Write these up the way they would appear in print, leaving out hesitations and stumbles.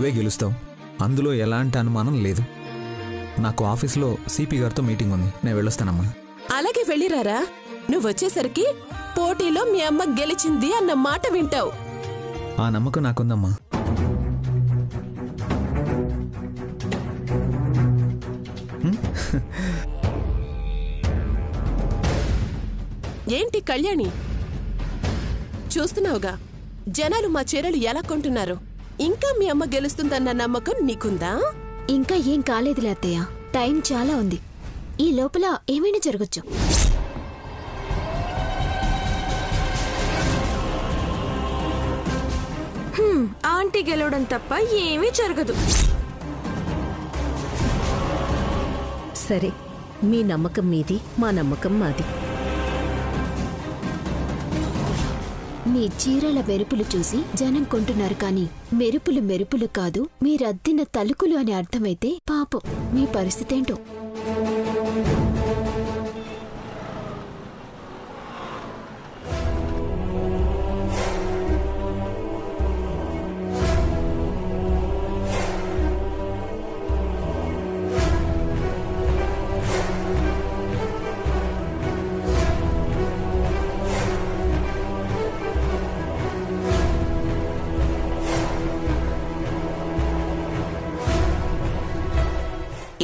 నువ్వే గెలుస్తావు, అందులో ఎలాంటి అనుమానం లేదు. నాకు ఆఫీస్లో సిపి గారితో మీటింగ్ ఉంది, నేను వెళ్ళొస్తానమ్మా. అలాగే వెళ్ళిరారా. నువ్వు వచ్చేసరికి పోటీలో మీ అమ్మ గెలిచింది అన్న మాట వింటావు. ఆ నమ్మకం నాకుందమ్మా. ఏంటి కళ్యాణి, చూస్తున్నావుగా జనాలు మా చీరలు ఎలా కొంటున్నారు. ఇంకా మీ అమ్మ గెలుస్తుందన్న నమ్మకం నీకుందా? ఇంకా ఏం కాలేదులే అత్తయ్య, టైం చాలా ఉంది. ఈ లోపల ఏమైనా జరగచ్చు. ఆంటీ గెలవడం తప్ప ఏమీ జరగదు. సరే, మీ నమ్మకం మీది, మా నమ్మకం మాది. మీ చీరల మెరుపులు చూసి జనం కొంటున్నారు, కానీ మెరుపులు మెరుపులు కాదు, మీరద్దిన తలుకులు అని అర్థమైతే పాపం మీ పరిస్థితేంటో.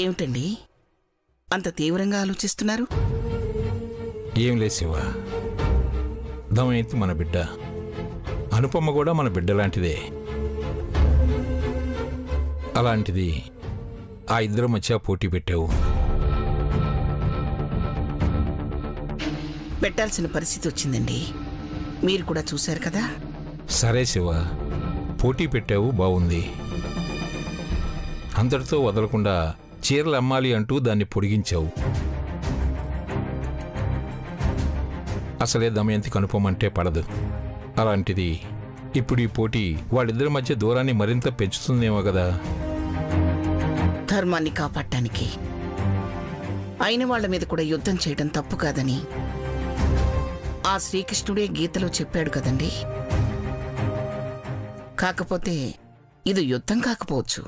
ఏమిటండి అంత తీవ్రంగా ఆలోచిస్తున్నారు? ఏం లేదు శివ, దమయంతి మన బిడ్డ, అనుపమ కూడా మన బిడ్డ లాంటిదే. అలాంటిది ఆ ఇద్దరు మధ్య పోటీ పెట్టావు. పెట్టాల్సిన పరిస్థితి వచ్చిందండి, మీరు కూడా చూశారు కదా. సరే శివ, పోటీ పెట్టావు, బాగుంది. అంతటితో వదలకుండా చీరలు అమ్మాలి అంటూ దాన్ని పొడిగించావు. అసలే దమయంతికి అనుపమంటే పడదు. అలాంటిది ఇప్పుడు ఈ పోటీ వాళ్ళిద్దరి మధ్య దూరాన్ని మరింత పెంచుతుందేమో కదా. ధర్మాన్ని కాపాడటానికి అయిన వాళ్ల మీద కూడా యుద్ధం చేయడం తప్పు కాదని ఆ శ్రీకృష్ణుడే గీతలో చెప్పాడు కదండి. కాకపోతే ఇది యుద్ధం కాకపోవచ్చు.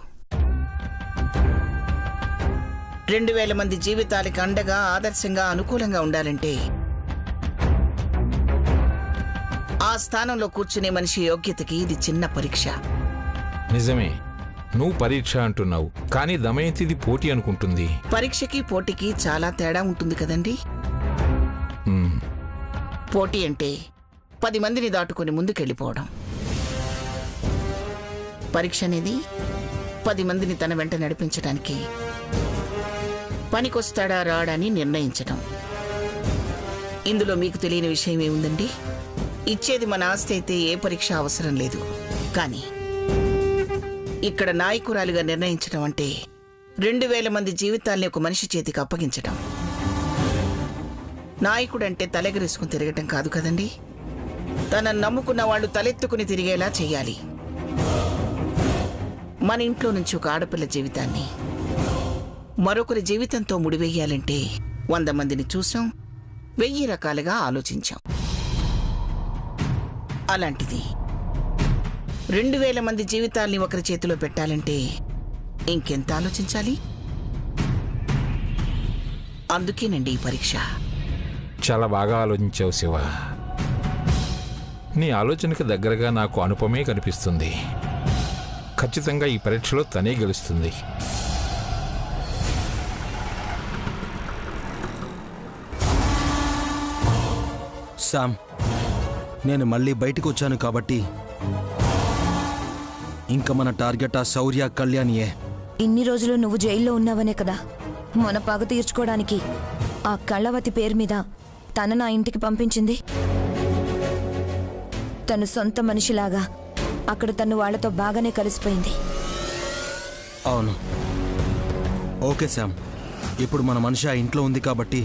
2000 మంది జీవితాలకి అండగా, ఆదర్శంగా, అనుకూలంగా ఉండాలంటే ఆ స్థానంలో కూర్చునే మనిషి యోగ్యతకి ఇది చిన్న పరీక్ష. నిజమే, నువ్వు పరీక్ష అంటున్నావు, కానీ దమయంతిది పోటీ అనుకుంటుంది. పరీక్షకి పోటీకి చాలా తేడా ఉంటుంది కదండి. పోటీ అంటే 10 మందిని దాటుకుని ముందుకెళ్ళిపోవడం. పరీక్ష అనేది 10 మందిని తన వెంట నడిపించడానికి పనికొస్తాడా రాడా అని నిర్ణయించడం. ఇందులో మీకు తెలియని విషయం ఏముందండి? ఇచ్చేది మన ఆస్తి అయితే ఏ పరీక్ష అవసరం లేదు. కానీ ఇక్కడ నాయకురాలిగా నిర్ణయించడం అంటే 2000 మంది జీవితాల్ని ఒక మనిషి చేతికి అప్పగించడం. నాయకుడంటే తలెగరేసుకుని తిరగటం కాదు కదండి. తనను నమ్ముకున్న వాళ్ళు తలెత్తుకుని తిరిగేలా చెయ్యాలి. మన ఇంట్లో నుంచి ఒక ఆడపిల్ల జీవితాన్ని మరొకరి జీవితంతో ముడివేయాలంటే 100 మందిని చూసాం, 1000 రకాలుగా ఆలోచించాం. అలాంటిది 2000 మంది జీవితాల్ని ఒకరి చేతిలో పెట్టాలంటే ఇంకెంత ఆలోచించాలి? అందుకేనండి ఈ పరీక్ష. చాలా బాగా ఆలోచించావు శివ. నీ ఆలోచనకు దగ్గరగా నాకు అనుపమే కనిపిస్తుంది. ఖచ్చితంగా ఈ పరీక్షలో తనే గెలుస్తుంది. శామ్, నేను మళ్ళీ బయటికి వచ్చాను కాబట్టి ఇంకా మన టార్గెట్ ఆ శౌర్య, కళ్యాణియే. ఇన్ని రోజులు నువ్వు జైల్లో ఉన్నావనే కదా మన పగ తీర్చుకోవడానికి ఆ కళవతి పేరు మీద తన నా ఇంటికి పంపించింది. తను సొంత మనిషిలాగా అక్కడ తను వాళ్లతో బాగానే కలిసిపోయింది. అవును, ఓకే శామ్, ఇప్పుడు మన మనిషి ఆ ఇంట్లో ఉంది కాబట్టి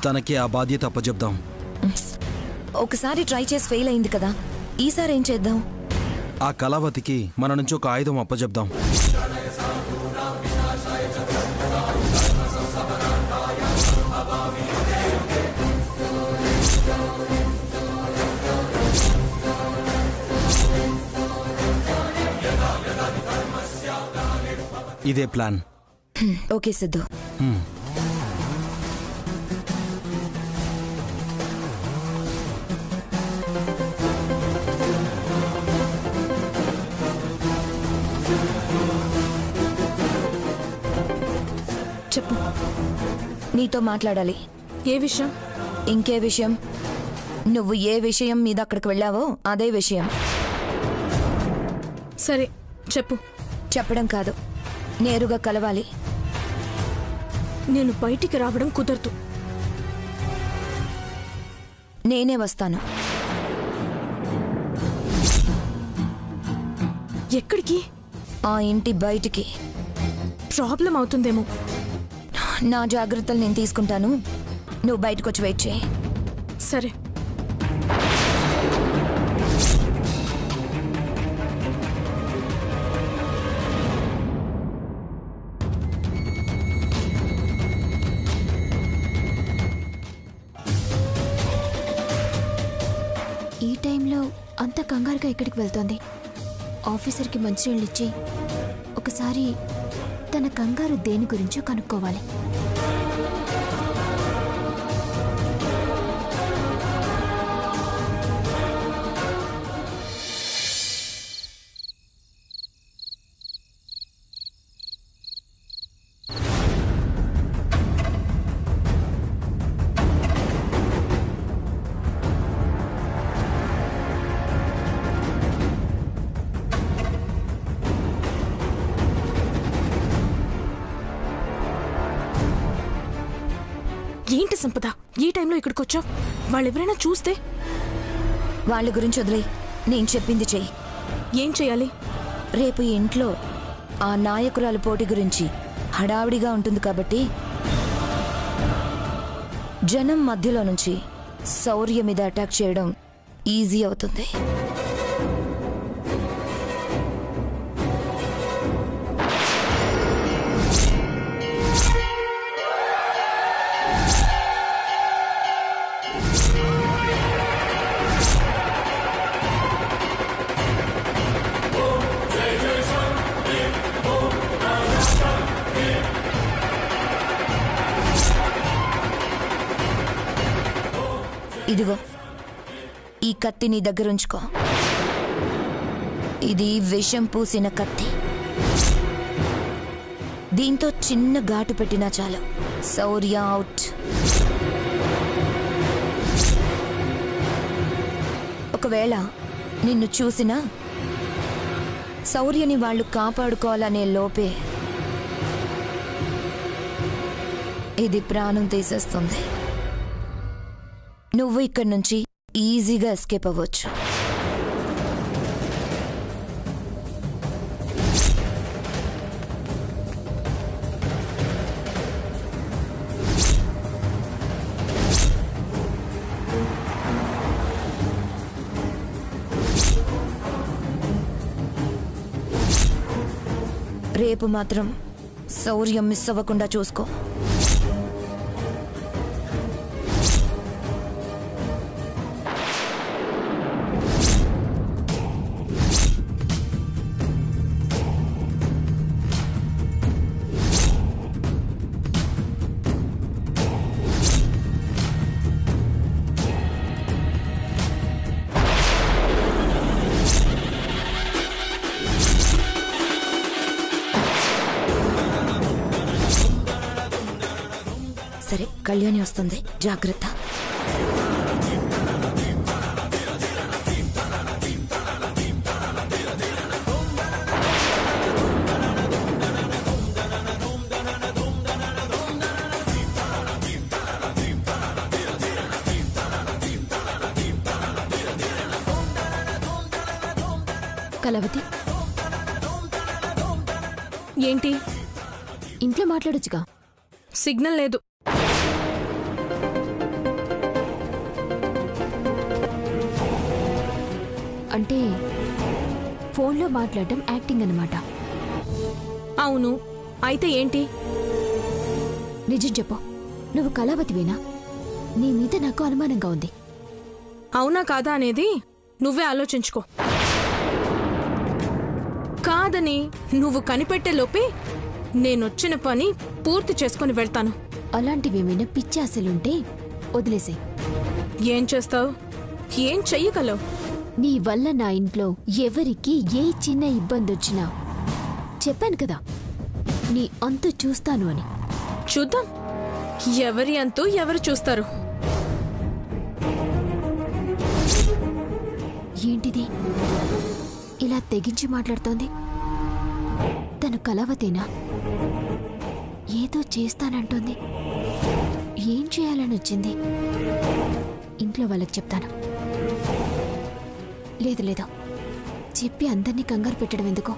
తనకి ఆ బాధ్యత అప్పచెప్దాం. ఒకసారి ట్రై చేసి ఫెయిల్ అయింది కదా, ఈసారి ఏం చేద్దాం? ఆ కళావతికి మన నుంచి ఒక ఆయుధం అప్పచెప్దాం. ఇదే ప్లాన్. ఓకే సిద్ధు. చెప్పు. నీతో మాట్లాడాలి. ఏ విషయం? ఇంకే విషయం? నువ్వు ఏ విషయం మీద అక్కడికి వెళ్ళావో అదే విషయం. సరే చెప్పు. చెప్పడం కాదు, నేరుగా కలవాలి. నేను బయటికి రావడం కుదరదు. నేనే వస్తాను. ఎక్కడికి? ఆ ఇంటి బయటికి. ప్రాబ్లం అవుతుందేమో. నా జాగ్రత్తలు నేను తీసుకుంటాను, నువ్వు బయటకు వచ్చి వెయిట్ చేయి. సరే. ఈ టైంలో అంత కంగారుగా ఎక్కడికి వెళ్తోంది? ఆఫీసర్కి మంచినీళ్ళు ఇచ్చి ఒకసారి తన కంగారు దేని గురించో కనుక్కోవాలి. ఏంటి సంపద, ఈ టైంలో ఇక్కడికి వచ్చావు? వాళ్ళెవరైనా చూస్తే? వాళ్ళ గురించి వదిలే, నేను చెప్పింది చెయ్యి. ఏం చేయాలి? రేపు ఇంట్లో ఆ నాయకురాల పోటీ గురించి హడావిడిగా ఉంటుంది కాబట్టి జనం మధ్యలో నుంచి శౌర్య మీద అటాక్ చేయడం ఈజీ అవుతుంది. ఇదిగో ఈ కత్తి నీ దగ్గర ఉంచుకో. ఇది విషం పూసిన కత్తి. దీంతో చిన్న ఘాటు పెట్టినా చాలు, శౌర్య అవుట్. ఒకవేళ నిన్ను చూసినా శౌర్యని వాళ్ళు కాపాడుకోవాలనే లోపే ఇది ప్రాణం తీసేస్తుంది. నువ్వు ఇక్కడి నుంచి ఈజీగా ఎస్కేప్ అవ్వచ్చు. రేపు మాత్రం శౌర్యం మిస్ అవ్వకుండా చూసుకో. సరే, కళ్యాణి వస్తుంది, జాగ్రత్త. కలవతి, ఏంటి? ఇంట్లో మాట్లాడొచ్చుగా. సిగ్నల్ లేదు. అంటే ఫోన్లో మాట్లాడటం యాక్టింగ్ అన్నమాట. అవును, అయితే ఏంటి? నిజం చెప్పు, నువ్వు కళావతివేనా? నీ మీద నాకు అనుమానంగా ఉంది. అవునా కాదా అనేది నువ్వే ఆలోచించుకో. కాదని నువ్వు కనిపెట్టే లోపే నేనొచ్చిన పని పూర్తి చేసుకుని వెళ్తాను. అలాంటివేమైనా పిచ్చి ఆశలుంటే వదిలేసే. ఏం చేస్తావు? ఏం చెయ్యగలవు? నీ వల్ల నా ఇంట్లో ఎవరికి ఏ చిన్న ఇబ్బంది వచ్చినా చెప్పాను కదా, నీ అంతు చూస్తాను అని. చూద్దాం ఎవరి అంతూ ఎవరు చూస్తారు. ఏంటిది ఇలా తెగించి మాట్లాడుతోంది? తను కలవతేనా? ఏదో చేస్తానంటోంది. ఏం చేయాలని వచ్చింది? ఇంట్లో వాళ్ళకి చెప్తాను. లేదు లేదు, చెప్పి అందరినీ కంగారు పెట్టడం ఎందుకో.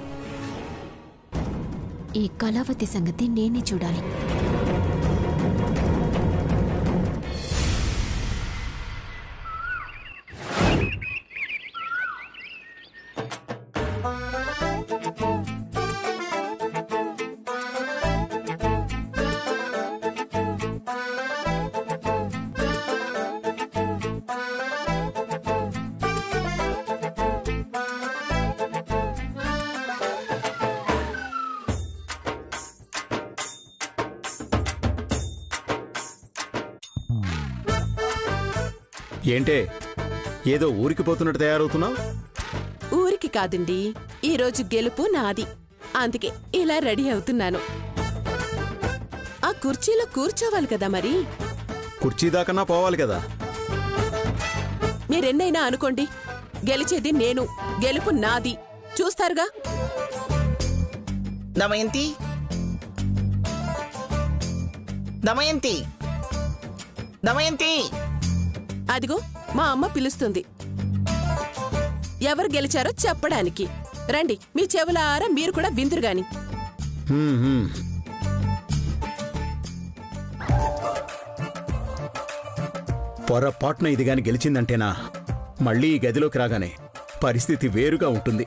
ఈ కళావతి సంగతి నేనే చూడాలి. ఏంటే ఏదో ఊరికి పోతున్నట్టు తయారవుతున్నావు? ఊరికి కాదండి, ఈరోజు గెలుపు నాది, అందుకే ఇలా రెడీ అవుతున్నాను. ఆ కుర్చీలో కూర్చోవాలి కదా మరి. కుర్చీ దాకన్నా పోవాలి కదా. మీరెన్నైనా అనుకోండి, గెలిచేది నేను, గెలుపు నాది. చూస్తారుగా. దమయంతి, దమయంతి, దమయంతి. అదిగో మా అమ్మ పిలుస్తుంది, ఎవరు గెలిచారో చెప్పడానికి. రండి, మీ చెవులారా మీరు కూడా విందురుగాని. పొరపాటున ఇది గాని గెలిచిందంటేనా మళ్ళీ ఈ గదిలోకి రాగానే పరిస్థితి వేరుగా ఉంటుంది.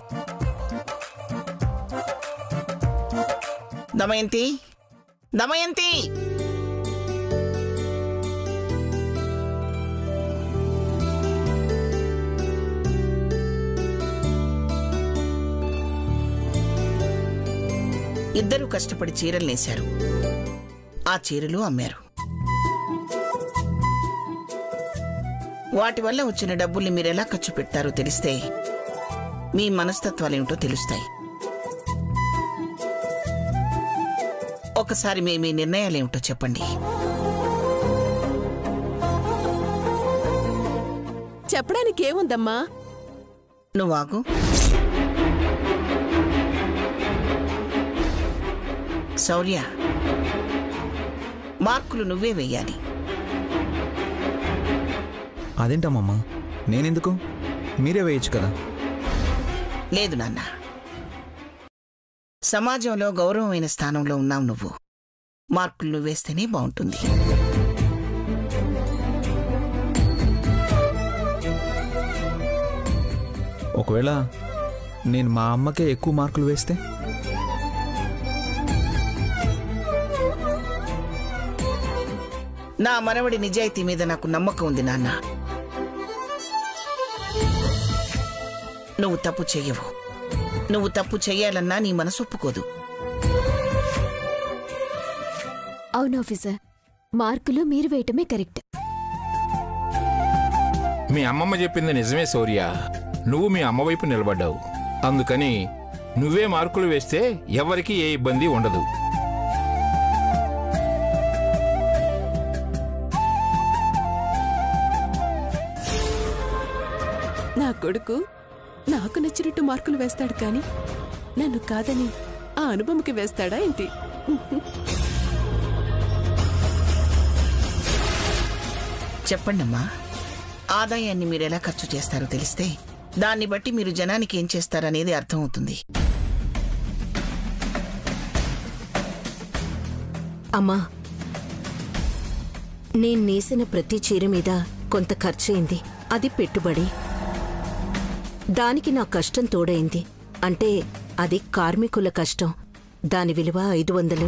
దమయంతి, దమయంతి. ఇద్దరూ కష్టపడి చీరలు నేశారు. ఆ చీరలు అమ్మారు. వాటి వల్ల వచ్చిన డబ్బుల్ని మీరెలా ఖర్చు పెట్టారో తెలిస్తే మీ మనస్తత్వాలేమిటో తెలుస్తాయి. ఒకసారి మీ నిర్ణయాలేమిటో చెప్పండి. చెప్పడానికి ఏముందమ్మా? నువ్వాగు. శౌర్య, మార్కులు నువ్వే వెయ్యాలి. అదేంటమ్మమ్మా, నేనెందుకు? మీరే వేయచ్చు కదా. లేదు నాన్న, సమాజంలో గౌరవమైన స్థానంలో ఉన్నావు నువ్వు. మార్కులు నువ్వేస్తేనే బాగుంటుంది. ఒకవేళ నేను మా అమ్మకే ఎక్కువ మార్కులు వేస్తే? నా మనవడి నిజాయితీ మీద నాకు నమ్మకం ఉంది నాన్న. నువ్వు తప్పు చెయ్యవు. నువ్వు తప్పు చెయ్యాలన్నా నీ మనసు ఒప్పుకోదు. అవును ఆఫీసర్, మార్కులు మీరు వేయటమే కరెక్ట్. మీ అమ్మమ్మ చెప్పింది నిజమే శౌర్య. నువ్వు మీ అమ్మ వైపు నిలబడ్డావు. అందుకని నువ్వే మార్కులు వేస్తే ఎవరికీ ఏ ఇబ్బంది ఉండదు. నా కొడుకు నాకు నచ్చినట్టు మార్కులు వేస్తాడు, కానీ నన్ను కాదని ఆ అనుభవంకి వేస్తాడా ఏంటి? చెప్పండమ్మా, ఆదాయాన్ని మీరెలా ఖర్చు చేస్తారో తెలిస్తే దాన్ని బట్టి మీరు జనానికి ఏం చేస్తారనేది అర్థమవుతుంది. అమ్మా, నేను నేసిన ప్రతి చీర మీద కొంత ఖర్చయింది. అది పెట్టుబడి. దానికి నా కష్టం తోడైంది. అంటే అది కార్మికుల కష్టం. దాని విలువ 500.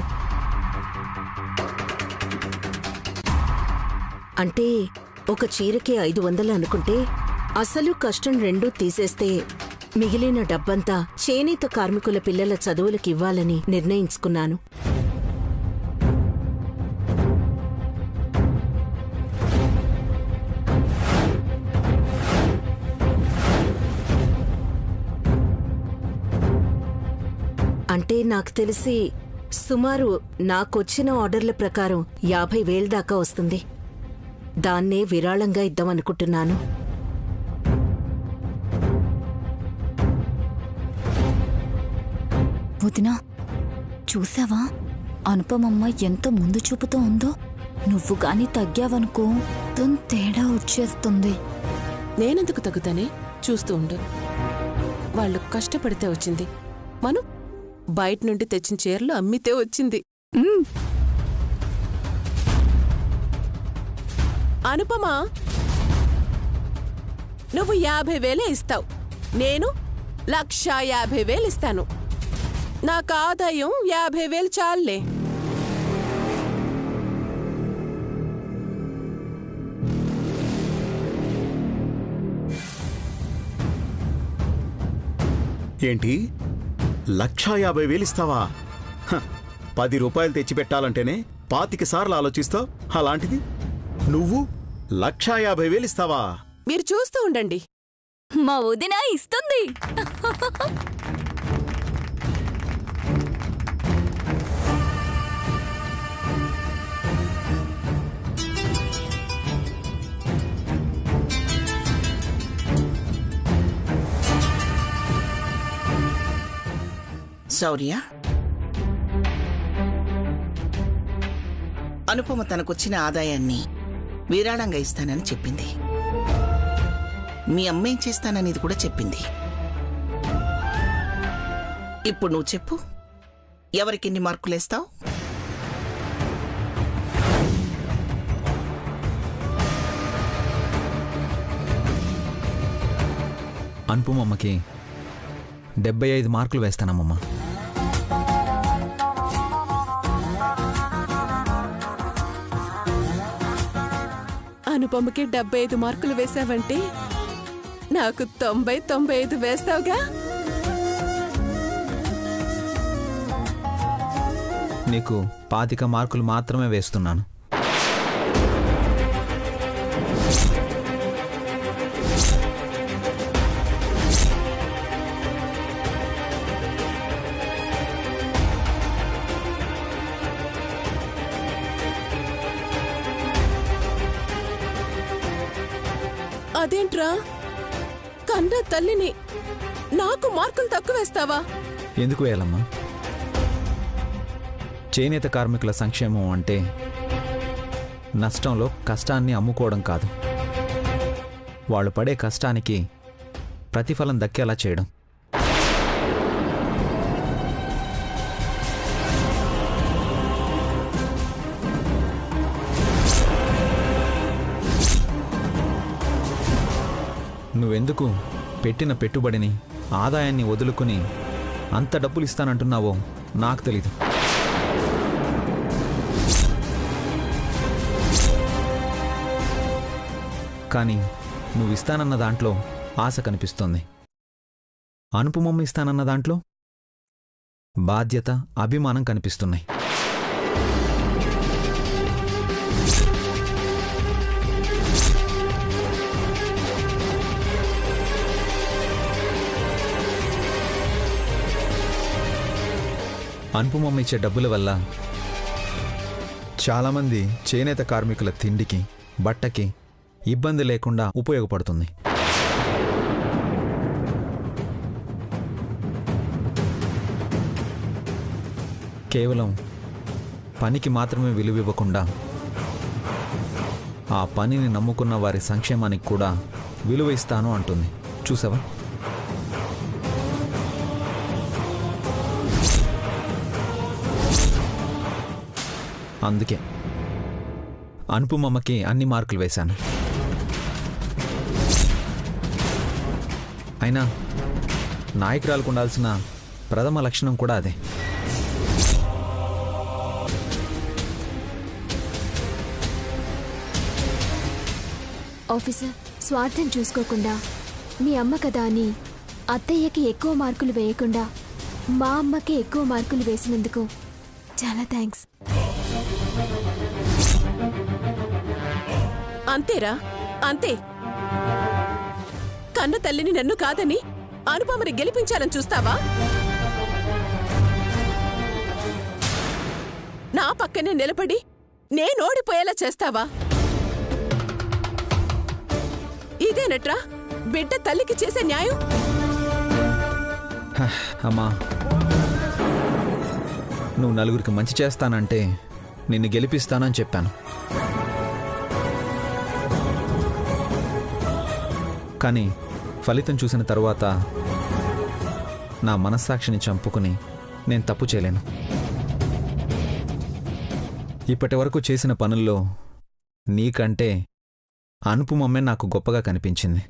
అంటే ఒక చీరకి 500 అనుకుంటే అసలు కష్టం రెండూ తీసేస్తే మిగిలిన డబ్బంతా చేనేత కార్మికుల పిల్లల చదువులకివ్వాలని నిర్ణయించుకున్నాను. అంటే నాకు తెలిసి సుమారు నాకొచ్చిన ఆర్డర్ల ప్రకారం 50,000 దాకా వస్తుంది. దాన్నే విరాళంగా ఇద్దామనుకుంటున్నాను. వదినా, చూసావా అనుపమమ్మ ఎంత ముందు చూపుతో ఉందో? నువ్వు గాని తగ్గావనుకో తేడా వచ్చేస్తుంది. నేనెందుకు తగ్గుతానే? చూస్తూ ఉండు. వాళ్ళు కష్టపడితే వచ్చింది. మను బయట నుండి తెచ్చిన చీరలు అమ్మితే వచ్చింది. అనుపమా, నువ్వు 50,000 ఇస్తావు, నేను 1,50,000 ఇస్తాను. నాకు ఆదాయం 50,000 చాలులే. ఏంటి 1,50,000 ఇస్తావా? 10 రూపాయలు తెచ్చిపెట్టాలంటేనే 25 సార్లు ఆలోచిస్తావు. అలాంటిది నువ్వు 1,50,000 ఇస్తావా? మీరు చూస్తూ ఉండండి. మా వదిన ఇస్తుంది. శౌర్య, అనుపమ తనకొచ్చిన ఆదాయాన్ని విరాళంగా ఇస్తానని చెప్పింది. మీ అమ్మేం చేస్తాననేది కూడా చెప్పింది. ఇప్పుడు నువ్వు చెప్పు, ఎవరికెన్ని మార్కులేస్తావు? అనుపమమ్మకి 75 మార్కులు వేస్తానమ్మమ్మ. అనుపమకి 75 మార్కులు వేసావంటే నాకు 90-95 వేస్తావుగా? నీకు 25 మార్కులు మాత్రమే వేస్తున్నాను. అదేంట్రా, కన్నా తల్లిని నాకు మార్కులు తక్కువ వేస్తావా? ఎందుకు వేయాలమ్మా? చేనేత కార్మికుల సంక్షేమం అంటే నష్టంలో కష్టాన్ని అమ్ముకోవడం కాదు, వాళ్ళు పడే కష్టానికి ప్రతిఫలం దక్కేలా చేయడం. నువ్వెందుకు పెట్టిన పెట్టుబడిని, ఆదాయాన్ని వదులుకుని అంత డబ్బులు ఇస్తానంటున్నావో నాకు తెలీదు. కానీ నువ్వు ఇస్తానన్న దాంట్లో ఆశ కనిపిస్తోంది. అనుపమమ్మ ఇస్తానన్న దాంట్లో బాధ్యత, అభిమానం కనిపిస్తున్నాయి. అనుపమమ్మ ఇచ్చే డబ్బుల వల్ల చాలామంది చేనేత కార్మికుల తిండికి, బట్టకి ఇబ్బంది లేకుండా ఉపయోగపడుతుంది. కేవలం పనికి మాత్రమే విలువివ్వకుండా ఆ పనిని నమ్ముకున్న వారి సంక్షేమానికి కూడా విలువ ఇస్తాను అంటుంది. చూసావా? అందుకే అనుపమమ్మకి అన్ని మార్కులు వేశాను. అయినా నాయకురాలకు ఉండాల్సిన ప్రథమ లక్షణం కూడా అదే. ఆఫీసర్, స్వార్థం చూసుకోకుండా మీ అమ్మ కదా అని అత్తయ్యకి ఎక్కువ మార్కులు వేయకుండా మా అమ్మకి ఎక్కువ మార్కులు వేసినందుకు చాలా థ్యాంక్స్. అంతేరా, అంతే. కన్న తల్లిని నన్ను కాదని అనుపమని గెలిపించాలని చూస్తావా? నా పక్కనే నిలబడి నేనోడిపోయేలా చేస్తావా? ఇదేనట్రా బిడ్డ తల్లికి చేసే న్యాయం? అమ్మా, నువ్వు నలుగురికి మంచి చేస్తానంటే నిన్ను గెలిపిస్తానని చెప్పాను. కానీ ఫలితం చూసిన తరువాత నా మనస్సాక్షిని చంపుకుని నేను తప్పు చేయలేను. ఇప్పటి వరకు చేసిన పనుల్లో నీకంటే అనుపమమ్మే నాకు గొప్పగా కనిపించింది.